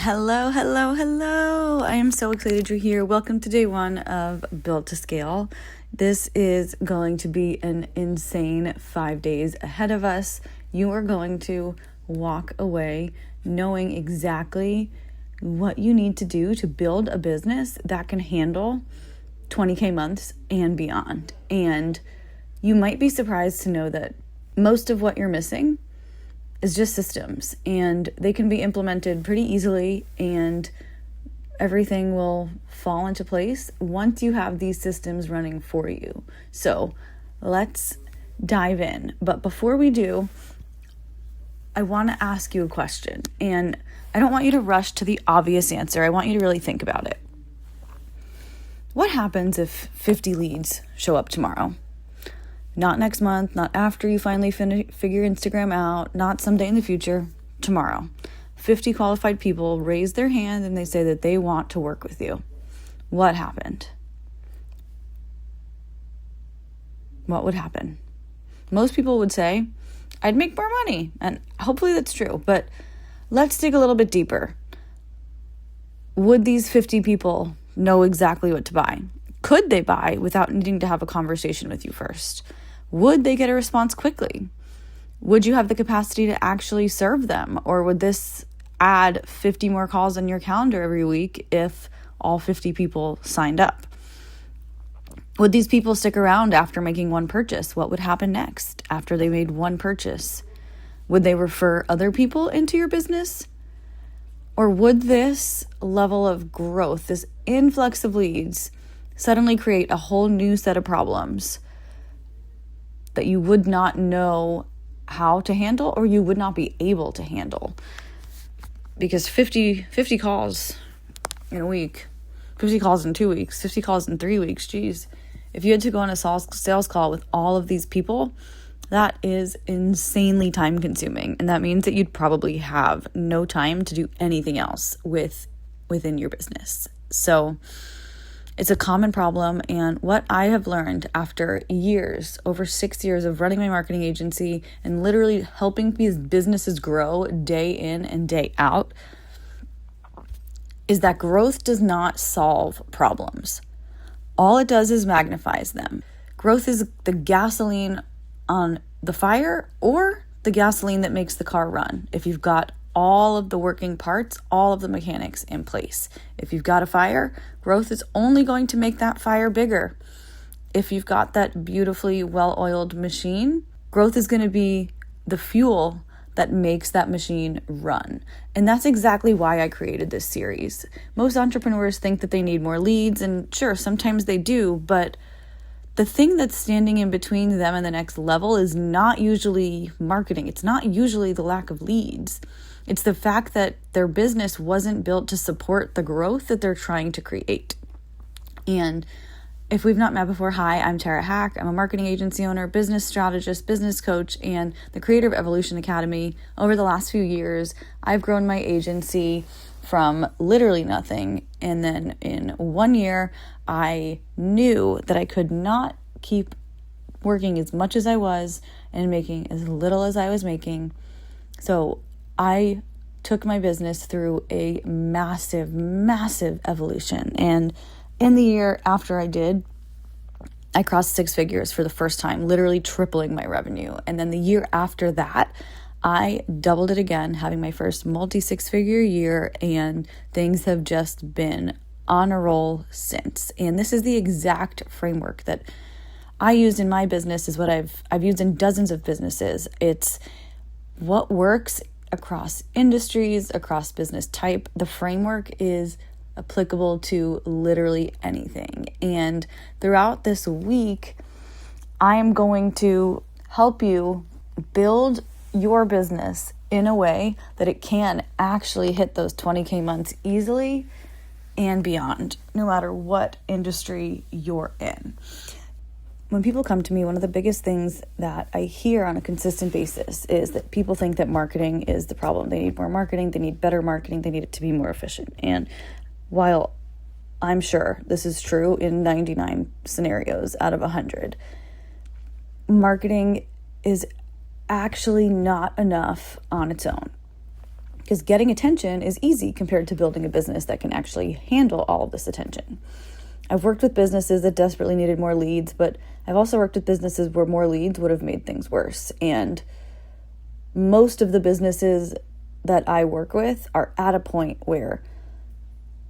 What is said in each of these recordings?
Hello, hello, hello. I am so excited you're here. Welcome to day one of Built to Scale. This is going to be an insane 5 days ahead of us. You are going to walk away knowing exactly what you need to do to build a business that can handle 20K months and beyond. And you might be surprised to know that most of what you're missing is just systems, and they can be implemented pretty easily, and everything will fall into place once you have these systems running for you. So let's dive in. But before we do, I want to ask you a question, and I don't want you to rush to the obvious answer. I want you to really think about it. What happens if 50 leads show up tomorrow? Not next month, not after you finally figure Instagram out, not someday in the future, tomorrow. 50 qualified people raise their hand and they say that they want to work with you. What happened? What would happen? Most people would say, I'd make more money. And hopefully that's true. But let's dig a little bit deeper. Would these 50 people know exactly what to buy? Could they buy without needing to have a conversation with you first? Would they get a response quickly? Would you have the capacity to actually serve them? Or would this add 50 more calls on your calendar every week if all 50 people signed up? Would these people stick around after making one purchase? What would happen next after they made one purchase? Would they refer other people into your business? Or would this level of growth, this influx of leads, suddenly create a whole new set of problems that you would not know how to handle, or you would not be able to handle? Because 50 calls in a week, 50 calls in 2 weeks, 50 calls in 3 weeks, geez. If you had to go on a sales call with all of these people, that is insanely time consuming. And that means that you'd probably have no time to do anything else within your business. So it's a common problem, and what I have learned after years, over 6 years of running my marketing agency and literally helping these businesses grow day in and day out, is that growth does not solve problems. All it does is magnifies them. Growth is the gasoline on the fire or the gasoline that makes the car run. If you've got all of the working parts, all of the mechanics in place. If you've got a fire, growth is only going to make that fire bigger. If you've got that beautifully well-oiled machine, growth is going to be the fuel that makes that machine run. And that's exactly why I created this series. Most entrepreneurs think that they need more leads, and sure, sometimes they do, but the thing that's standing in between them and the next level is not usually marketing. It's not usually the lack of leads. It's the fact that their business wasn't built to support the growth that they're trying to create. And if we've not met before, hi, I'm Tara Hack. I'm a marketing agency owner, business strategist, business coach, and the creator of Evolution Academy. Over the last few years, I've grown my agency from literally nothing. And then in 1 year, I knew that I could not keep working as much as I was and making as little as I was making. So I took my business through a massive, massive evolution. And in the year after I did, I crossed 6 figures for the first time, literally tripling my revenue. And then the year after that, I doubled it again, having my first multi-6-figure year, and things have just been on a roll since. And this is the exact framework that I used in my business, is what I've used in dozens of businesses. It's what works across industries, across business type. The framework is applicable to literally anything. And throughout this week, I am going to help you build your business in a way that it can actually hit those 20K months easily and beyond, no matter what industry you're in. When people come to me, one of the biggest things that I hear on a consistent basis is that people think that marketing is the problem. They need more marketing, they need better marketing, they need it to be more efficient. And while I'm sure this is true in 99 scenarios out of 100, marketing is actually not enough on its own. because getting attention is easy compared to building a business that can actually handle all of this attention. I've worked with businesses that desperately needed more leads, but I've also worked with businesses where more leads would have made things worse. And most of the businesses that I work with are at a point where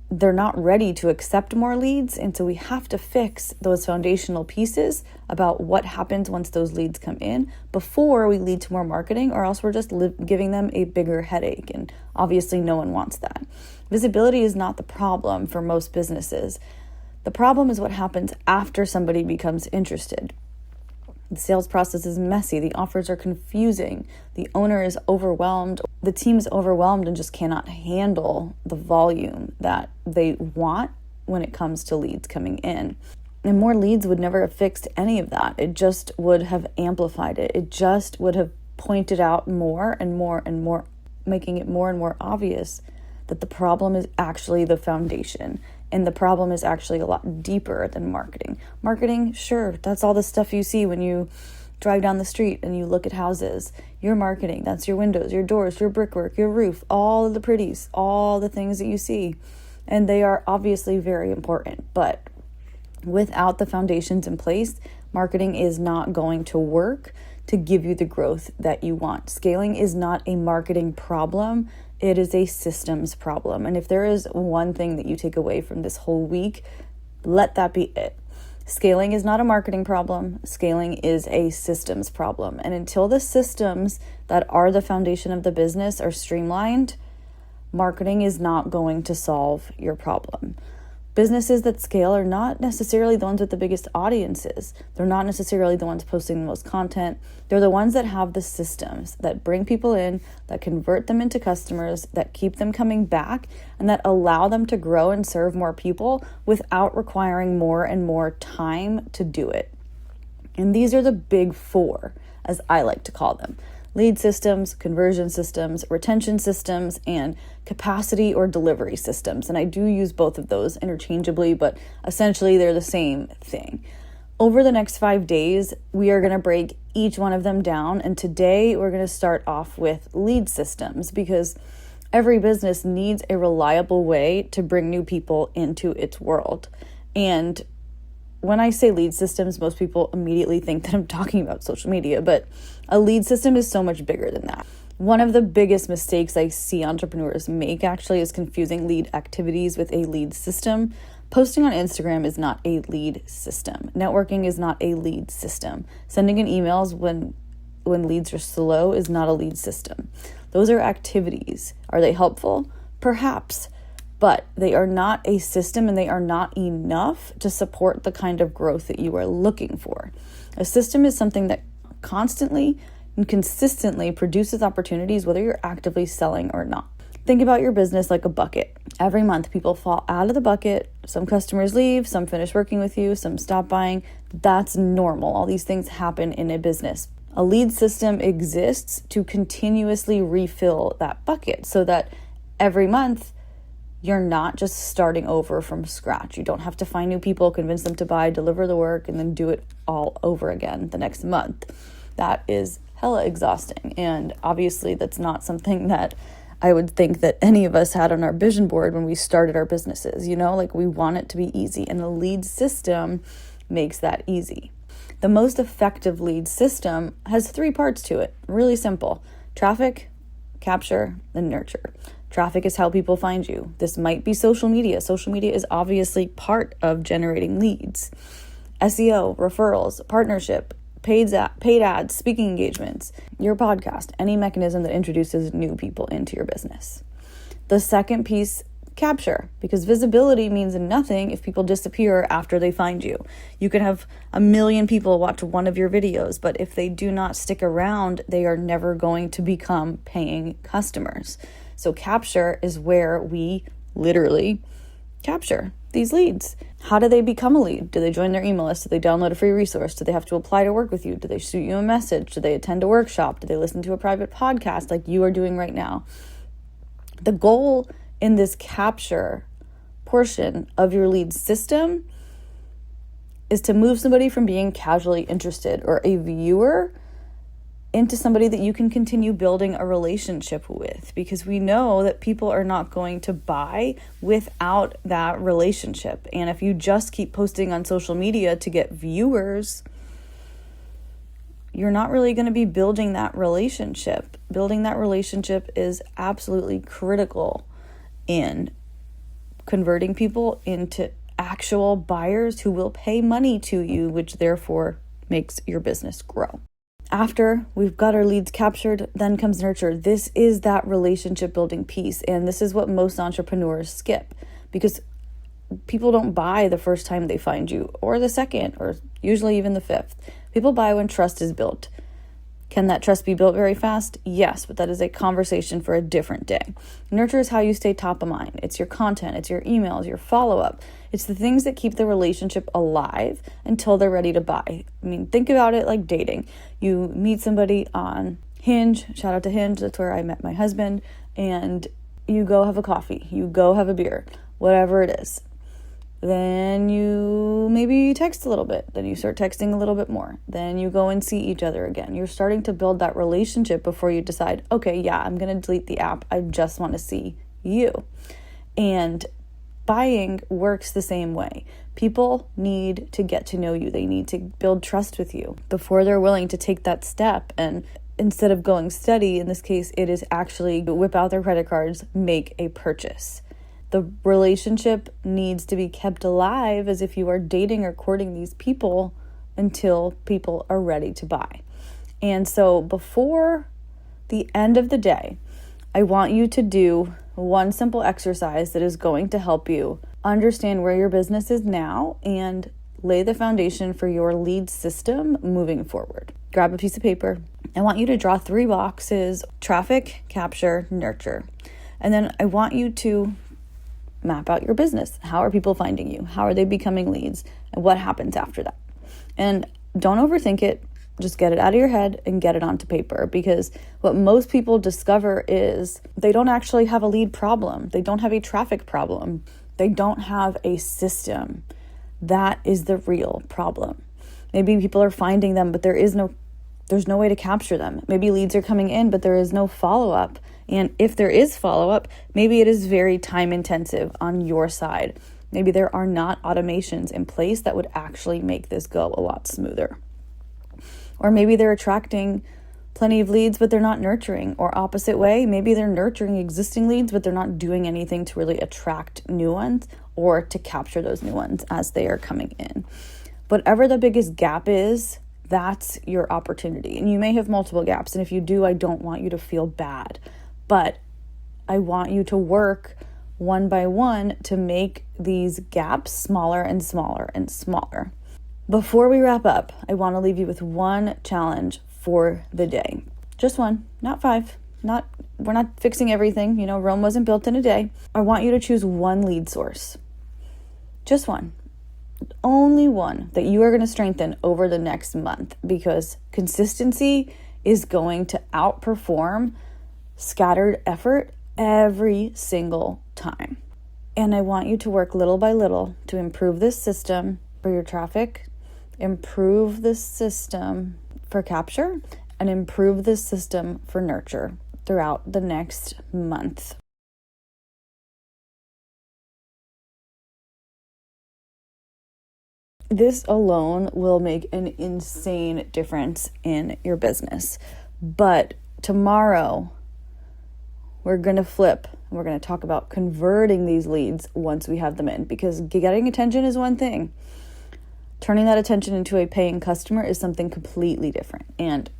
they're not ready to accept more leads. And so we have to fix those foundational pieces about what happens once those leads come in before we lead to more marketing, or else we're just giving them a bigger headache. And obviously no one wants that. Visibility is not the problem for most businesses. The problem is what happens after somebody becomes interested. The sales process is messy. The offers are confusing. The owner is overwhelmed. The team is overwhelmed and just cannot handle the volume that they want when it comes to leads coming in. And more leads would never have fixed any of that. It just would have amplified it. It just would have pointed out more and more and more, making it more and more obvious that the problem is actually the foundation. And the problem is actually a lot deeper than marketing. Marketing, sure, that's all the stuff you see when you drive down the street and you look at houses. Your marketing, that's your windows, your doors, your brickwork, your roof, all of the pretties, all the things that you see. And they are obviously very important. But without the foundations in place, marketing is not going to work to give you the growth that you want. Scaling is not a marketing problem. It is a systems problem. And if there is one thing that you take away from this whole week, let that be it. Scaling is not a marketing problem. Scaling is a systems problem. And until the systems that are the foundation of the business are streamlined, marketing is not going to solve your problem. Businesses that scale are not necessarily the ones with the biggest audiences. They're not necessarily the ones posting the most content. They're the ones that have the systems that bring people in, that convert them into customers, that keep them coming back, and that allow them to grow and serve more people without requiring more and more time to do it. And these are the big four, as I like to call them: lead systems, conversion systems, retention systems, and capacity or delivery systems. And I do use both of those interchangeably, but essentially they're the same thing. Over the next 5 days, we are going to break each one of them down. And today we're going to start off with lead systems, because every business needs a reliable way to bring new people into its world. And when I say lead systems, most people immediately think that I'm talking about social media, but a lead system is so much bigger than that. One of the biggest mistakes I see entrepreneurs make actually is confusing lead activities with a lead system. Posting on Instagram is not a lead system. Networking is not a lead system. Sending in emails when leads are slow is not a lead system. Those are activities. Are they helpful? Perhaps. But they are not a system, and they are not enough to support the kind of growth that you are looking for. A system is something that constantly and consistently produces opportunities, whether you're actively selling or not. Think about your business like a bucket. Every month, people fall out of the bucket. Some customers leave, some finish working with you, some stop buying. That's normal. All these things happen in a business. A lead system exists to continuously refill that bucket so that every month, you're not just starting over from scratch. You don't have to find new people, convince them to buy, deliver the work, and then do it all over again the next month. That is hella exhausting. And obviously that's not something that I would think that any of us had on our vision board when we started our businesses. Like, we want it to be easy, and the lead system makes that easy. The most effective lead system has 3 parts to it. Really simple: traffic, capture, and nurture. Traffic is how people find you. This might be social media. Social media is obviously part of generating leads. SEO, referrals, partnership, paid ads, speaking engagements, your podcast, any mechanism that introduces new people into your business. The second piece, capture, because visibility means nothing if people disappear after they find you. You can have 1 million people watch one of your videos, but if they do not stick around, they are never going to become paying customers. So capture is where we literally capture these leads. How do they become a lead? Do they join their email list? Do they download a free resource? Do they have to apply to work with you? Do they shoot you a message? Do they attend a workshop? Do they listen to a private podcast like you are doing right now? The goal in this capture portion of your lead system is to move somebody from being casually interested or a viewer into somebody that you can continue building a relationship with, because we know that people are not going to buy without that relationship. And if you just keep posting on social media to get viewers, you're not really going to be building that relationship. Building that relationship is absolutely critical in converting people into actual buyers who will pay money to you, which therefore makes your business grow. After we've got our leads captured, then comes nurture. This is that relationship building piece. And this is what most entrepreneurs skip, because people don't buy the first time they find you, or the second, or usually even the fifth. People buy when trust is built. Can that trust be built very fast? Yes, but that is a conversation for a different day. Nurture is how you stay top of mind. It's your content, it's your emails, your follow-up. It's the things that keep the relationship alive until they're ready to buy. I mean, think about it like dating. You meet somebody on Hinge, shout out to Hinge, that's where I met my husband, and you go have a coffee, you go have a beer, whatever it is. Then you maybe text a little bit. Then you start texting a little bit more. Then you go and see each other again. You're starting to build that relationship before you decide, okay, yeah, I'm going to delete the app. I just want to see you. And buying works the same way. People need to get to know you. They need to build trust with you before they're willing to take that step. And instead of going steady, in this case, it is actually whip out their credit cards, make a purchase. The relationship needs to be kept alive as if you are dating or courting these people until people are ready to buy. And so before the end of the day, I want you to do one simple exercise that is going to help you understand where your business is now and lay the foundation for your lead system moving forward. Grab a piece of paper. I want you to draw 3 boxes: traffic, capture, nurture. And then I want you to map out your business. How are people finding you? How are they becoming leads? And what happens after that? And don't overthink it. Just get it out of your head and get it onto paper, because what most people discover is they don't actually have a lead problem. They don't have a traffic problem. They don't have a system. That is the real problem. Maybe people are finding them, but there's no way to capture them. Maybe leads are coming in, but there is no follow-up. And if there is follow-up, maybe it is very time intensive on your side. Maybe there are not automations in place that would actually make this go a lot smoother. Or maybe they're attracting plenty of leads, but they're not nurturing. Or opposite way, maybe they're nurturing existing leads, but they're not doing anything to really attract new ones or to capture those new ones as they are coming in. Whatever the biggest gap is, that's your opportunity. And you may have multiple gaps. And if you do, I don't want you to feel bad. But I want you to work one by one to make these gaps smaller and smaller and smaller. Before we wrap up, I want to leave you with one challenge for the day. Just one, not 5. We're not fixing everything. Rome wasn't built in a day. I want you to choose one lead source. Just one. Only one that you are going to strengthen over the next month, because consistency is going to outperform scattered effort every single time. And I want you to work little by little to improve this system for your traffic, improve this system for capture, and improve this system for nurture throughout the next month. This alone will make an insane difference in your business. But tomorrow, we're going to flip. We're going to talk about converting these leads once we have them in, because getting attention is one thing. Turning that attention into a paying customer is something completely different. And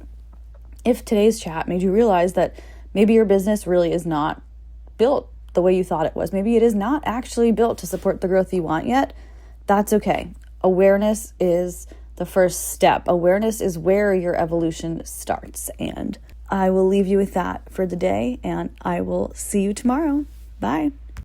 if today's chat made you realize that maybe your business really is not built the way you thought it was, maybe it is not actually built to support the growth you want yet, that's okay. Awareness is the first step. Awareness is where your evolution starts. And I will leave you with that for the day, and I will see you tomorrow. Bye.